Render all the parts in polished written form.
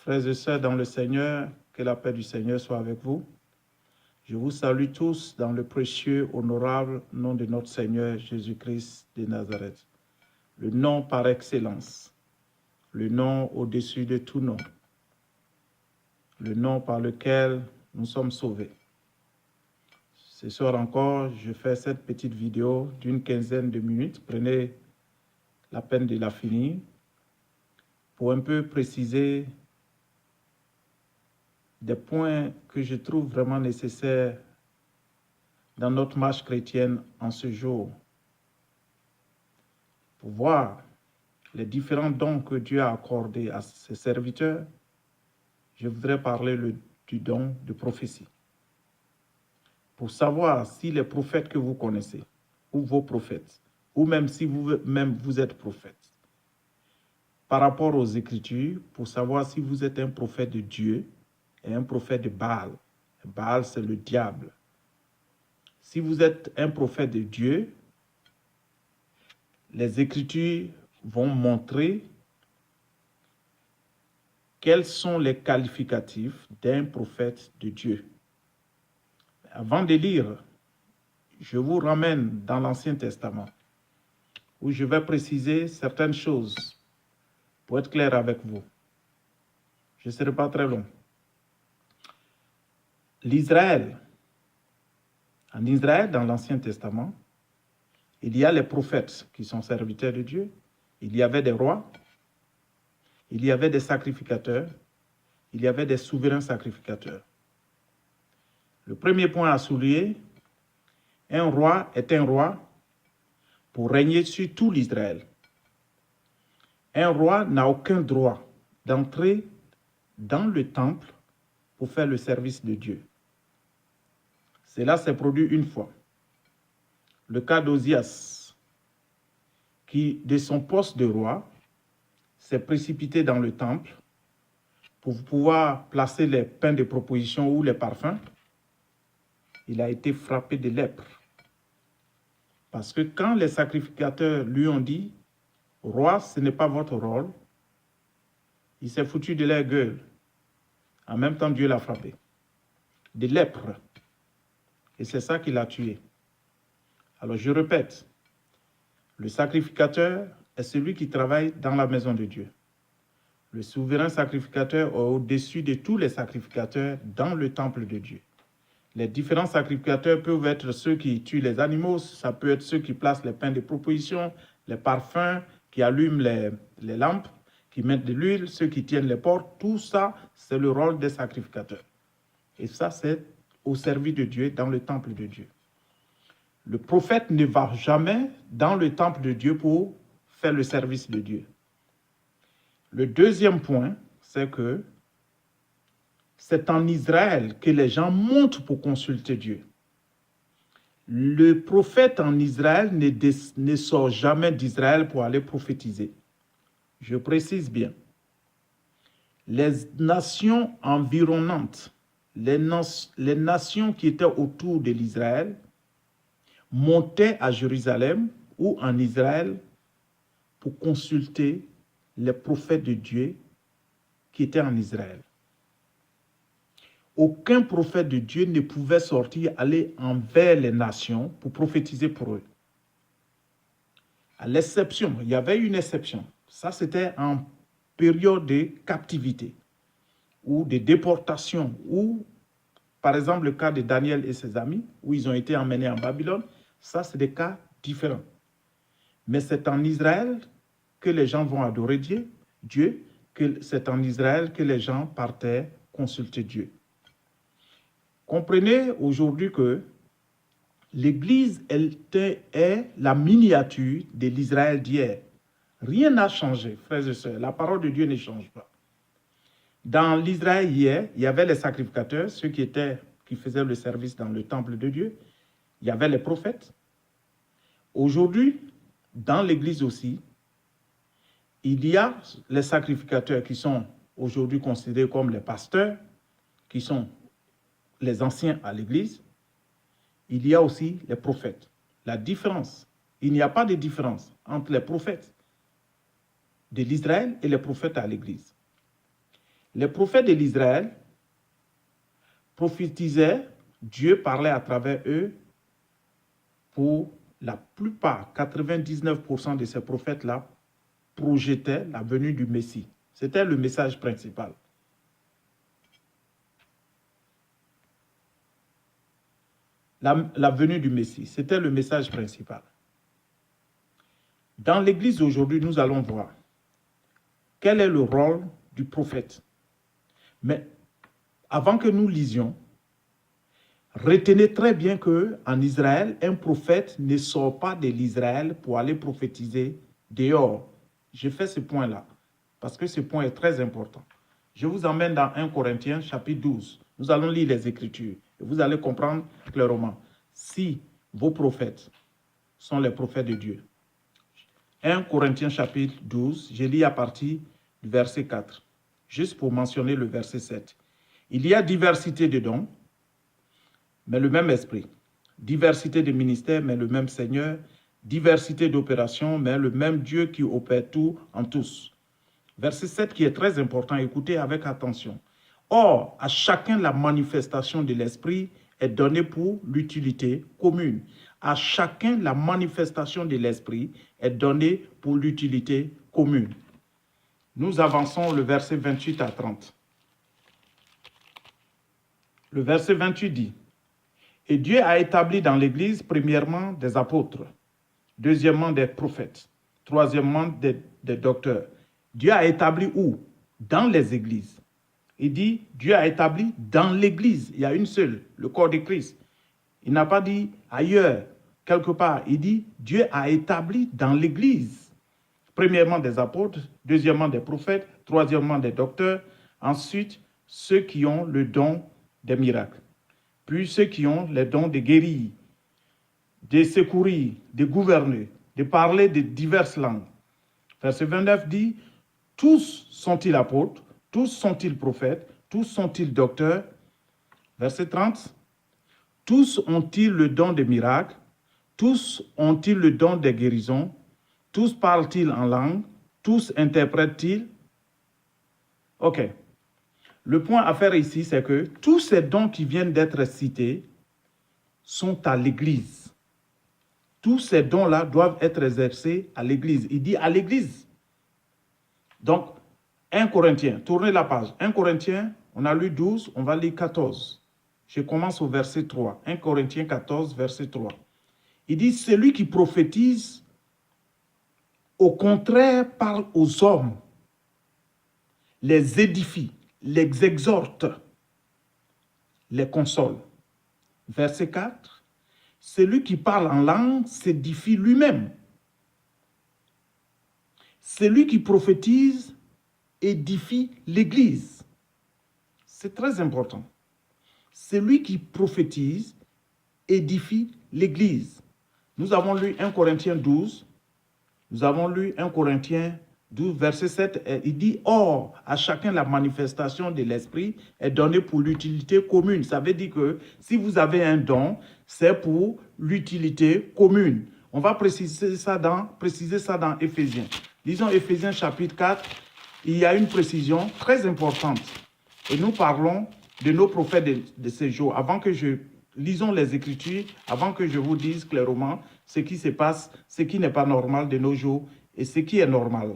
Frères et sœurs dans le Seigneur, que la paix du Seigneur soit avec vous. Je vous salue tous dans le précieux, honorable nom de notre Seigneur Jésus-Christ de Nazareth. Le nom par excellence, le nom au-dessus de tout nom, le nom par lequel nous sommes sauvés. Ce soir encore, je fais cette petite vidéo d'une quinzaine de minutes. Prenez la peine de la finir pour un peu préciser des points que je trouve vraiment nécessaires dans notre marche chrétienne en ce jour. Pour voir les différents dons que Dieu a accordés à ses serviteurs, je voudrais parler du don de prophétie. Pour savoir si les prophètes que vous connaissez, ou vos prophètes, ou même si vous êtes prophète, par rapport aux Écritures, pour savoir si vous êtes un prophète de Dieu et un prophète de Baal. Baal, c'est le diable. Si vous êtes un prophète de Dieu, les Écritures vont montrer quels sont les qualificatifs d'un prophète de Dieu. Avant de lire, je vous ramène dans l'Ancien Testament, où je vais préciser certaines choses pour être clair avec vous. Je ne serai pas très long. En Israël, dans l'Ancien Testament, il y a les prophètes qui sont serviteurs de Dieu, il y avait des rois, il y avait des sacrificateurs, il y avait des souverains sacrificateurs. Le premier point à souligner, un roi est un roi pour régner sur tout l'Israël. Un roi n'a aucun droit d'entrer dans le temple pour faire le service de Dieu. Cela s'est produit une fois. Le cas d'Ozias, qui, de son poste de roi, s'est précipité dans le temple pour pouvoir placer les pains de proposition ou les parfums. Il a été frappé de lèpre. Parce que quand les sacrificateurs lui ont dit « Roi, ce n'est pas votre rôle », il s'est foutu de leur gueule. En même temps, Dieu l'a frappé. De lèpre. Et c'est ça qui l'a tué. Alors je répète, le sacrificateur est celui qui travaille dans la maison de Dieu. Le souverain sacrificateur est au-dessus de tous les sacrificateurs dans le temple de Dieu. Les différents sacrificateurs peuvent être ceux qui tuent les animaux, ça peut être ceux qui placent les pains de proposition, les parfums, qui allument les lampes, qui mettent de l'huile, ceux qui tiennent les portes. Tout ça, c'est le rôle des sacrificateurs. Et ça, c'est au service de Dieu, dans le temple de Dieu. Le prophète ne va jamais dans le temple de Dieu pour faire le service de Dieu. Le deuxième point, c'est que c'est en Israël que les gens montent pour consulter Dieu. Le prophète en Israël ne sort jamais d'Israël pour aller prophétiser. Je précise bien. Les nations environnantes, les nations qui étaient autour de l'Israël, montaient à Jérusalem ou en Israël pour consulter les prophètes de Dieu qui étaient en Israël. Aucun prophète de Dieu ne pouvait sortir, aller envers les nations pour prophétiser pour eux. À l'exception, il y avait une exception. Ça, c'était en période de captivité ou de déportation, ou par exemple le cas de Daniel et ses amis, où ils ont été emmenés en Babylone. Ça, c'est des cas différents. Mais c'est en Israël que les gens vont adorer Dieu, que c'est en Israël que les gens partaient consulter Dieu. Comprenez aujourd'hui que l'Église est la miniature de l'Israël d'hier. Rien n'a changé, frères et sœurs. La parole de Dieu ne change pas. Dans l'Israël hier, il y avait les sacrificateurs, ceux qui faisaient le service dans le temple de Dieu. Il y avait les prophètes. Aujourd'hui, dans l'Église aussi, il y a les sacrificateurs qui sont aujourd'hui considérés comme les pasteurs, qui sont les anciens à l'Église. Il y a aussi les prophètes. La différence, il n'y a pas de différence entre les prophètes de l'Israël et les prophètes à l'Église. Les prophètes de l'Israël prophétisaient, Dieu parlait à travers eux. Pour la plupart, 99% de ces prophètes-là projetaient la venue du Messie. C'était le message principal. La venue du Messie, c'était le message principal. Dans l'Église aujourd'hui, nous allons voir quel est le rôle du prophète. Mais avant que nous lisions, retenez très bien qu'en Israël, un prophète ne sort pas de l'Israël pour aller prophétiser dehors. J'ai fait ce point-là, parce que ce point est très important. Je vous emmène dans 1 Corinthiens chapitre 12. Nous allons lire les Écritures et vous allez comprendre clairement si vos prophètes sont les prophètes de Dieu. 1 Corinthiens chapitre 12, je lis à partir du verset 4, juste pour mentionner le verset 7. Il y a diversité de dons, mais le même esprit. Diversité de ministères, mais le même Seigneur. Diversité d'opérations, mais le même Dieu qui opère tout en tous. Verset 7 qui est très important, écoutez avec attention. Or, à chacun la manifestation de l'esprit est donnée pour l'utilité commune. À chacun la manifestation de l'esprit est donnée pour l'utilité commune. Nous avançons le verset 28 à 30. Le verset 28 dit: Et Dieu a établi dans l'Église, premièrement, des apôtres, deuxièmement, des prophètes, troisièmement, des docteurs. Dieu a établi où? Dans les églises. Il dit, Dieu a établi dans l'Église. Il y a une seule, le corps de Christ. Il n'a pas dit ailleurs, quelque part. Il dit, Dieu a établi dans l'Église. Premièrement, des apôtres, deuxièmement, des prophètes, troisièmement, des docteurs. Ensuite, ceux qui ont le don des miracles. Puis ceux qui ont les dons de guérir, de secourir, de gouverner, de parler de diverses langues. Verset 29 dit, tous sont-ils apôtres, tous sont-ils prophètes, tous sont-ils docteurs. Verset 30, tous ont-ils le don des miracles, tous ont-ils le don des guérisons, tous parlent-ils en langue, tous interprètent-ils. Ok. Le point à faire ici, c'est que tous ces dons qui viennent d'être cités sont à l'Église. Tous ces dons-là doivent être exercés à l'Église. Il dit à l'Église. Donc, 1 Corinthiens, tournez la page. 1 Corinthiens, on a lu 12, on va lire 14. Je commence au verset 3. 1 Corinthiens 14, verset 3. Il dit, celui qui prophétise, au contraire, parle aux hommes, les édifie, les exhorte, les console. Verset 4. Celui qui parle en langue s'édifie lui-même. Celui qui prophétise édifie l'Église. C'est très important. Celui qui prophétise édifie l'Église. Nous avons lu 1 Corinthiens 12. Nous avons lu 1 Corinthiens 12, verset 7. Il dit, or, à chacun la manifestation de l'Esprit est donnée pour l'utilité commune. Ça veut dire que si vous avez un don, c'est pour l'utilité commune. On va préciser ça dans Éphésiens. Lisons Éphésiens chapitre 4. Il y a une précision très importante. Et nous parlons de nos prophètes de ces jours. Lisons les Écritures, avant que je vous dise clairement ce qui se passe, ce qui n'est pas normal de nos jours et ce qui est normal.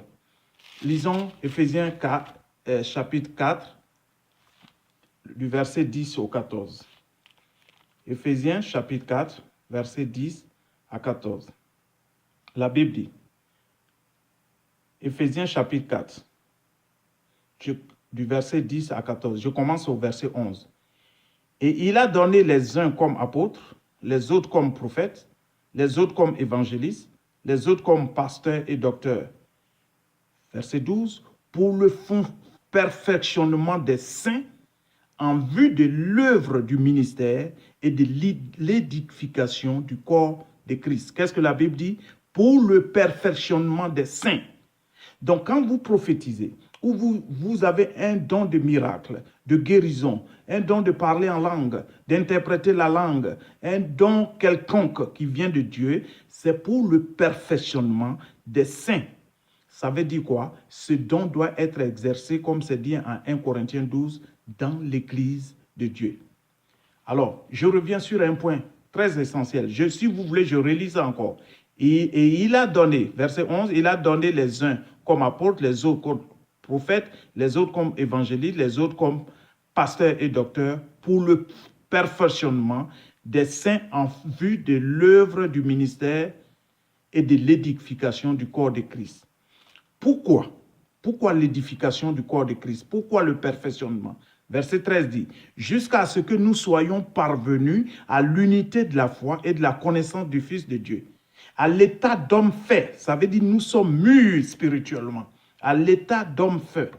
Lisons Éphésiens 4, chapitre 4, du verset 10 au 14. Éphésiens chapitre 4, verset 10 à 14. La Bible dit, Éphésiens chapitre 4, du verset 10 à 14. Je commence au verset 11. Et il a donné les uns comme apôtres, les autres comme prophètes, les autres comme évangélistes, les autres comme pasteurs et docteurs. Verset 12. Pour le perfectionnement des saints en vue de l'œuvre du ministère et de l'édification du corps de Christ. Qu'est-ce que la Bible dit? Pour le perfectionnement des saints. Donc quand vous prophétisez, ou vous avez un don de miracle, de guérison, un don de parler en langue, d'interpréter la langue, un don quelconque qui vient de Dieu, c'est pour le perfectionnement des saints. Ça veut dire quoi? Ce don doit être exercé, comme c'est dit en 1 Corinthiens 12, dans l'Église de Dieu. Alors, je reviens sur un point très essentiel. Si vous voulez, je relis ça encore. Et il a donné, verset 11, il a donné les uns comme apôtres, les autres comme prophètes, les autres comme évangélistes, les autres comme pasteurs et docteurs, pour le perfectionnement des saints en vue de l'œuvre du ministère et de l'édification du corps de Christ. Pourquoi? Pourquoi l'édification du corps de Christ? Pourquoi le perfectionnement? Verset 13 dit, jusqu'à ce que nous soyons parvenus à l'unité de la foi et de la connaissance du Fils de Dieu. À l'état d'homme fait, ça veut dire nous sommes mûrs spirituellement. À l'état d'homme fait,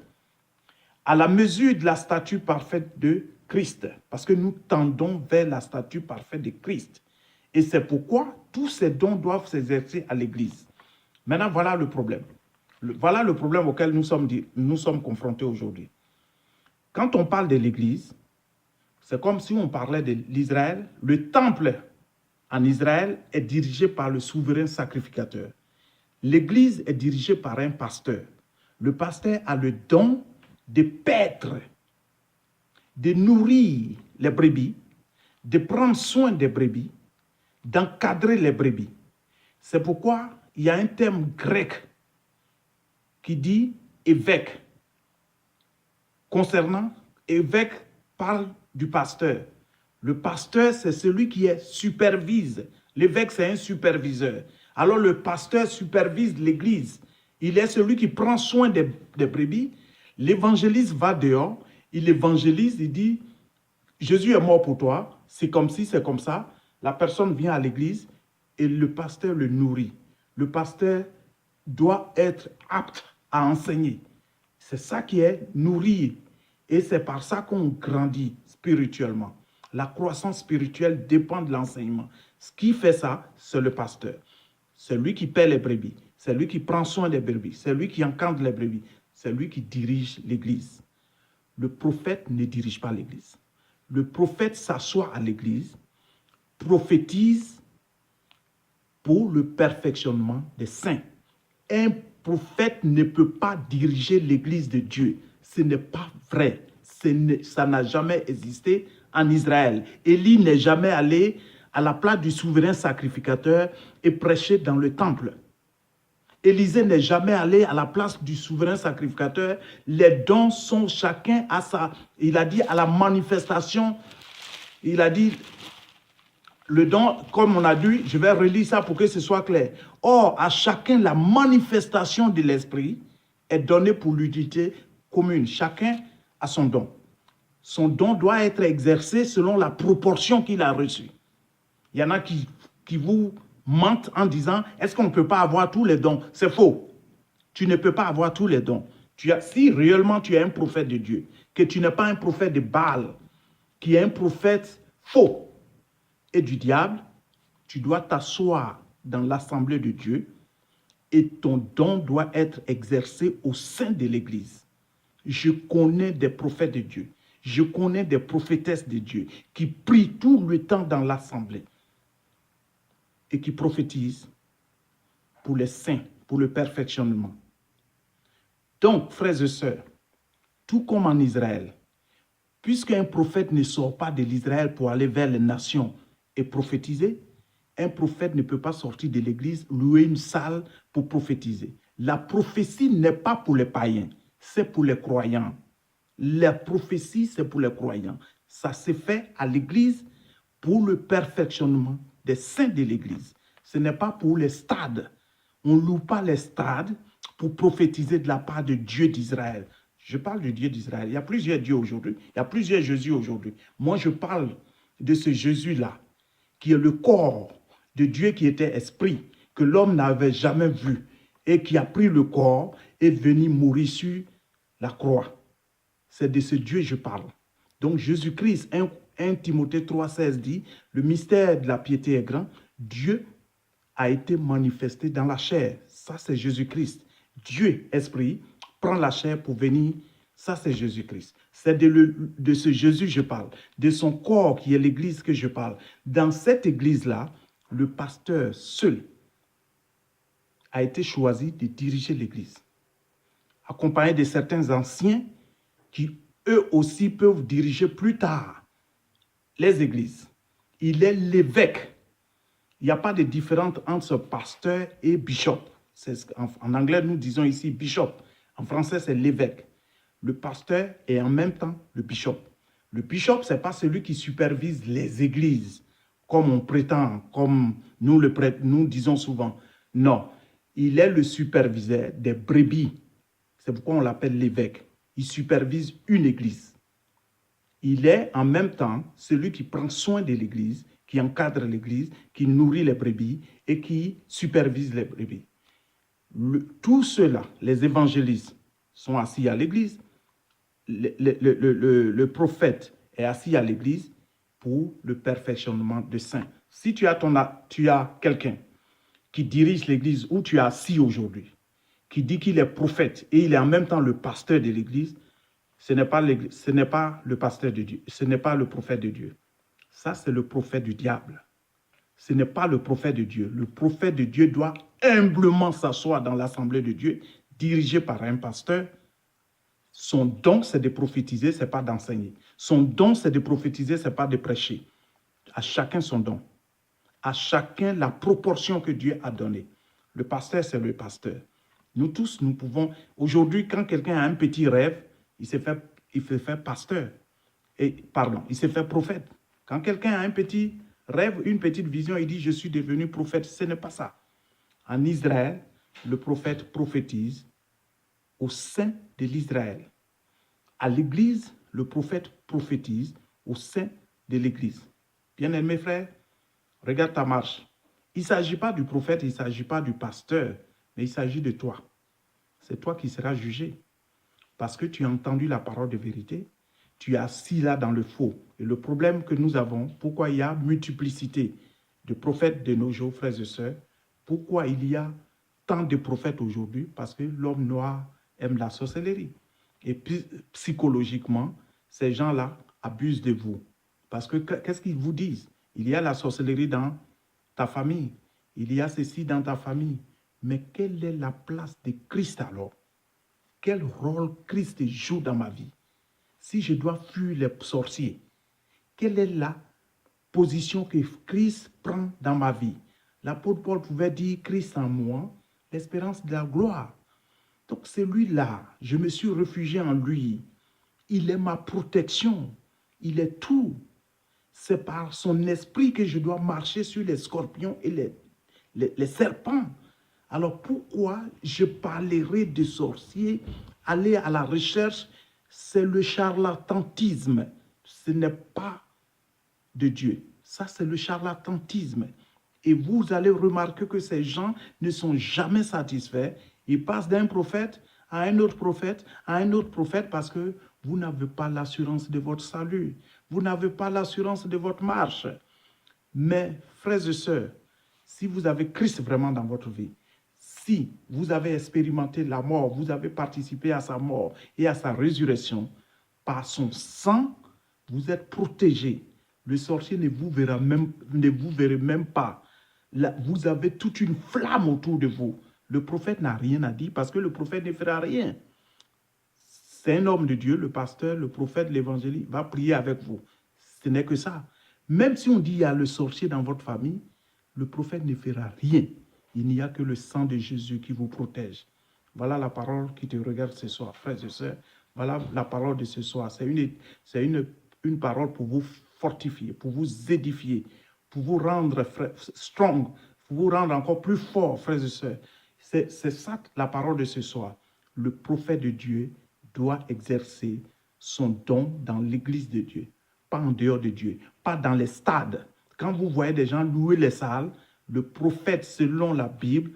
à la mesure de la stature parfaite de Christ, parce que nous tendons vers la stature parfaite de Christ. Et c'est pourquoi tous ces dons doivent s'exercer à l'Église. Maintenant, voilà le problème. Voilà le problème auquel nous sommes confrontés aujourd'hui. Quand on parle de l'Église, c'est comme si on parlait de l'Israël. Le temple en Israël est dirigé par le souverain sacrificateur. L'Église est dirigée par un pasteur. Le pasteur a le don de paître, de nourrir les brebis, de prendre soin des brebis, d'encadrer les brebis. C'est pourquoi il y a un terme grec qui dit évêque. Concernant, évêque parle du pasteur. Le pasteur, c'est celui qui supervise. L'évêque, c'est un superviseur. Alors le pasteur supervise l'église. Il est celui qui prend soin des brebis. L'évangéliste va dehors, il évangélise, il dit, Jésus est mort pour toi, c'est comme si, c'est comme ça. La personne vient à l'église et le pasteur le nourrit. Le pasteur doit être apte à enseigner. C'est ça qui est nourrir. Et c'est par ça qu'on grandit spirituellement. La croissance spirituelle dépend de l'enseignement. Ce qui fait ça, c'est le pasteur. C'est lui qui paie les brebis. C'est lui qui prend soin des brebis. C'est lui qui encadre les brebis. C'est lui qui dirige l'église. Le prophète ne dirige pas l'église. Le prophète s'assoit à l'église, prophétise pour le perfectionnement des saints. Un prophète ne peut pas diriger l'église de Dieu. Ce n'est pas vrai. Ça n'a jamais existé en Israël. Élie n'est jamais allé à la place du souverain sacrificateur et prêcher dans le temple. Élisée n'est jamais allé à la place du souverain sacrificateur. Les dons sont chacun à sa... Il a dit à la manifestation, il a dit... Le don, comme on a dit, je vais relire ça pour que ce soit clair. Or, à chacun, la manifestation de l'esprit est donnée pour l'utilité commune. Chacun a son don. Son don doit être exercé selon la proportion qu'il a reçue. Il y en a qui vous mentent en disant, est-ce qu'on ne peut pas avoir tous les dons? C'est faux. Tu ne peux pas avoir tous les dons. Si réellement tu es un prophète de Dieu, que tu n'es pas un prophète de Baal, qui est un prophète faux, et du diable, tu dois t'asseoir dans l'assemblée de Dieu et ton don doit être exercé au sein de l'Église. Je connais des prophètes de Dieu, je connais des prophétesses de Dieu qui prient tout le temps dans l'assemblée et qui prophétisent pour les saints, pour le perfectionnement. Donc, frères et sœurs, tout comme en Israël, puisqu'un prophète ne sort pas de l'Israël pour aller vers les nations, et prophétiser, un prophète ne peut pas sortir de l'église, louer une salle pour prophétiser. La prophétie n'est pas pour les païens, c'est pour les croyants. La prophétie, c'est pour les croyants. Ça se fait à l'église pour le perfectionnement des saints de l'église. Ce n'est pas pour les stades. On ne loue pas les stades pour prophétiser de la part de Dieu d'Israël. Je parle du Dieu d'Israël. Il y a plusieurs dieux aujourd'hui. Il y a plusieurs Jésus aujourd'hui. Moi, je parle de ce Jésus-là, qui est le corps de Dieu qui était esprit, que l'homme n'avait jamais vu, et qui a pris le corps et venu mourir sur la croix. C'est de ce Dieu que je parle. Donc Jésus-Christ, 1 Timothée 3,16 dit, le mystère de la piété est grand, Dieu a été manifesté dans la chair. Ça, c'est Jésus-Christ. Dieu, esprit, prend la chair pour venir. Ça, c'est Jésus-Christ. C'est de ce Jésus que je parle, de son corps qui est l'église que je parle. Dans cette église-là, le pasteur seul a été choisi de diriger l'église. accompagné de certains anciens qui, eux aussi, peuvent diriger plus tard les églises. Il est l'évêque. Il n'y a pas de différence entre pasteur et bishop. En anglais, nous disons ici bishop. En français, c'est l'évêque. Le pasteur est en même temps le bishop. Le bishop, ce n'est pas celui qui supervise les églises, comme on prétend, comme nous disons souvent. Non, il est le superviseur des brebis. C'est pourquoi on l'appelle l'évêque. Il supervise une église. Il est en même temps celui qui prend soin de l'église, qui encadre l'église, qui nourrit les brebis et qui supervise les brebis. Tous ceux-là, les évangélistes, sont assis à l'église. Le prophète est assis à l'église pour le perfectionnement des saints. Si tu as quelqu'un qui dirige l'église où tu es assis aujourd'hui, qui dit qu'il est prophète et il est en même temps le pasteur de l'église, ce n'est pas le pasteur de Dieu, ce n'est pas le prophète de Dieu. Ça, c'est le prophète du diable. Ce n'est pas le prophète de Dieu. Le prophète de Dieu doit humblement s'asseoir dans l'assemblée de Dieu, dirigé par un pasteur. Son don, c'est de prophétiser, ce n'est pas d'enseigner. Son don, c'est de prophétiser, ce n'est pas de prêcher. À chacun son don. À chacun la proportion que Dieu a donnée. Le pasteur, c'est le pasteur. Nous tous, nous pouvons... Aujourd'hui, quand quelqu'un a un petit rêve, il se fait pasteur. Il se fait prophète. Quand quelqu'un a un petit rêve, une petite vision, il dit « je suis devenu prophète ». Ce n'est pas ça. En Israël, le prophète prophétise au sein de l'Israël. À l'église, le prophète prophétise au sein de l'église. Bien-aimés frères, regarde ta marche. Il ne s'agit pas du prophète, il ne s'agit pas du pasteur, mais il s'agit de toi. C'est toi qui seras jugé. Parce que tu as entendu la parole de vérité, tu es assis là dans le faux. Et le problème que nous avons, pourquoi il y a multiplicité de prophètes de nos jours, frères et sœurs, pourquoi il y a tant de prophètes aujourd'hui, parce que l'homme noir aime la sorcellerie. Et puis, psychologiquement, ces gens-là abusent de vous. Parce que qu'est-ce qu'ils vous disent? Il y a la sorcellerie dans ta famille. Il y a ceci dans ta famille. Mais quelle est la place de Christ alors? Quel rôle Christ joue dans ma vie? Si je dois fuir les sorciers, quelle est la position que Christ prend dans ma vie? L'apôtre Paul pouvait dire « Christ en moi, l'espérance de la gloire ». Donc celui-là, je me suis réfugié en lui. Il est ma protection. Il est tout. C'est par son esprit que je dois marcher sur les scorpions et les serpents. Alors pourquoi je parlerai de sorciers, aller à la recherche? C'est le charlatanisme. Ce n'est pas de Dieu. Ça, c'est le charlatanisme. Et vous allez remarquer que ces gens ne sont jamais satisfaits. Ils passent d'un prophète à un autre prophète, à un autre prophète, parce que vous n'avez pas l'assurance de votre salut. Vous n'avez pas l'assurance de votre marche. Mais, frères et sœurs, si vous avez Christ vraiment dans votre vie, si vous avez expérimenté la mort, vous avez participé à sa mort et à sa résurrection, par son sang, vous êtes protégés. Le sorcier ne vous verra même pas. Là, vous avez toute une flamme autour de vous. Le prophète n'a rien à dire parce que le prophète ne fera rien. C'est un homme de Dieu, le pasteur, le prophète, l'évangéliste, va prier avec vous. Ce n'est que ça. Même si on dit qu'il y a le sorcier dans votre famille, le prophète ne fera rien. Il n'y a que le sang de Jésus qui vous protège. Voilà la parole qui te regarde ce soir, frères et sœurs. Voilà la parole de ce soir. C'est une parole pour vous fortifier, pour vous édifier, pour vous rendre strong, pour vous rendre encore plus fort, frères et sœurs. C'est ça la parole de ce soir. Le prophète de Dieu doit exercer son don dans l'église de Dieu, pas en dehors de Dieu, pas dans les stades. Quand vous voyez des gens louer les salles, le prophète, selon la Bible,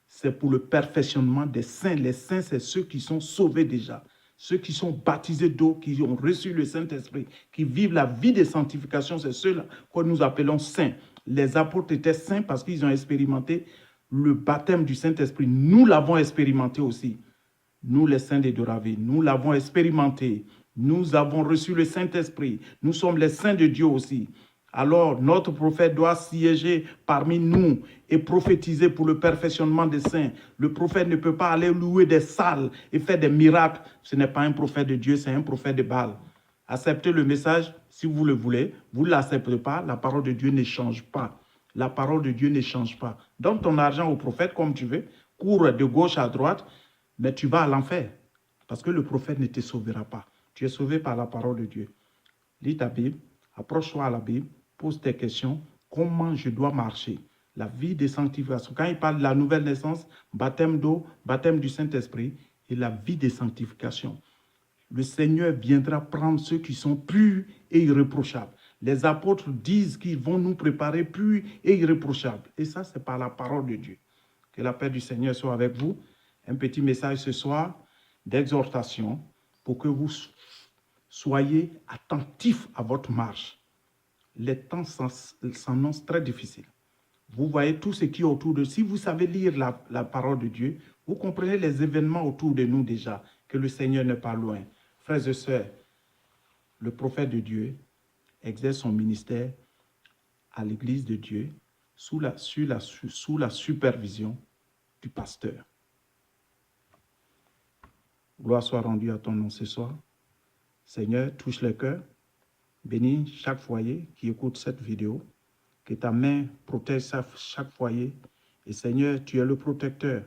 c'est pour le perfectionnement des saints. Les saints, c'est ceux qui sont sauvés déjà. Ceux qui sont baptisés d'eau, qui ont reçu le Saint-Esprit, qui vivent la vie de sanctification, c'est ceux-là que nous appelons saints. Les apôtres étaient saints parce qu'ils ont expérimenté le baptême du Saint-Esprit. Nous l'avons expérimenté aussi. Nous, les saints de Doraville, nous l'avons expérimenté. Nous avons reçu le Saint-Esprit. Nous sommes les saints de Dieu aussi. Alors, notre prophète doit siéger parmi nous et prophétiser pour le perfectionnement des saints. Le prophète ne peut pas aller louer des salles et faire des miracles. Ce n'est pas un prophète de Dieu, c'est un prophète de Baal. Acceptez le message si vous le voulez. Vous ne l'acceptez pas, la parole de Dieu ne change pas. La parole de Dieu ne change pas. Donne ton argent au prophète comme tu veux, cours de gauche à droite, mais tu vas à l'enfer. Parce que le prophète ne te sauvera pas. Tu es sauvé par la parole de Dieu. Lis ta Bible, approche-toi à la Bible, pose tes questions. Comment je dois marcher? La vie de sanctification. Quand il parle de la nouvelle naissance, baptême d'eau, baptême du Saint-Esprit et la vie de sanctification. Le Seigneur viendra prendre ceux qui sont purs et irréprochables. Les apôtres disent qu'ils vont nous préparer purs et irréprochables. Et ça, c'est par la parole de Dieu. Que la paix du Seigneur soit avec vous. Un petit message ce soir d'exhortation pour que vous soyez attentifs à votre marche. Les temps s'annoncent très difficiles. Vous voyez tout ce qui est autour de vous. Si vous savez lire la parole de Dieu, vous comprenez les événements autour de nous déjà, que le Seigneur n'est pas loin. Frères et sœurs, le prophète de Dieu exerce son ministère à l'église de Dieu sous la supervision du pasteur. Gloire soit rendue à ton nom ce soir. Seigneur, touche les cœurs. Bénis chaque foyer qui écoute cette vidéo. Que ta main protège chaque foyer. Et Seigneur, tu es le protecteur.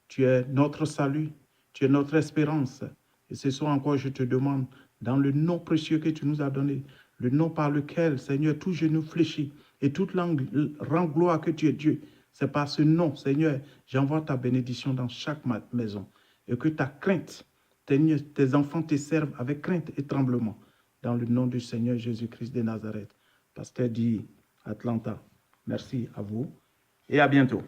Tu es notre salut. Tu es notre espérance. Et ce soir encore, je te demande, dans le nom précieux que tu nous as donné, le nom par lequel, Seigneur, tout genou fléchit et toute langue rend gloire que tu es Dieu. C'est par ce nom, Seigneur, j'envoie ta bénédiction dans chaque maison. Et que ta crainte, tes enfants te servent avec crainte et tremblement. Dans le nom du Seigneur Jésus-Christ de Nazareth. Pasteur dit Atlanta, merci à vous et à bientôt.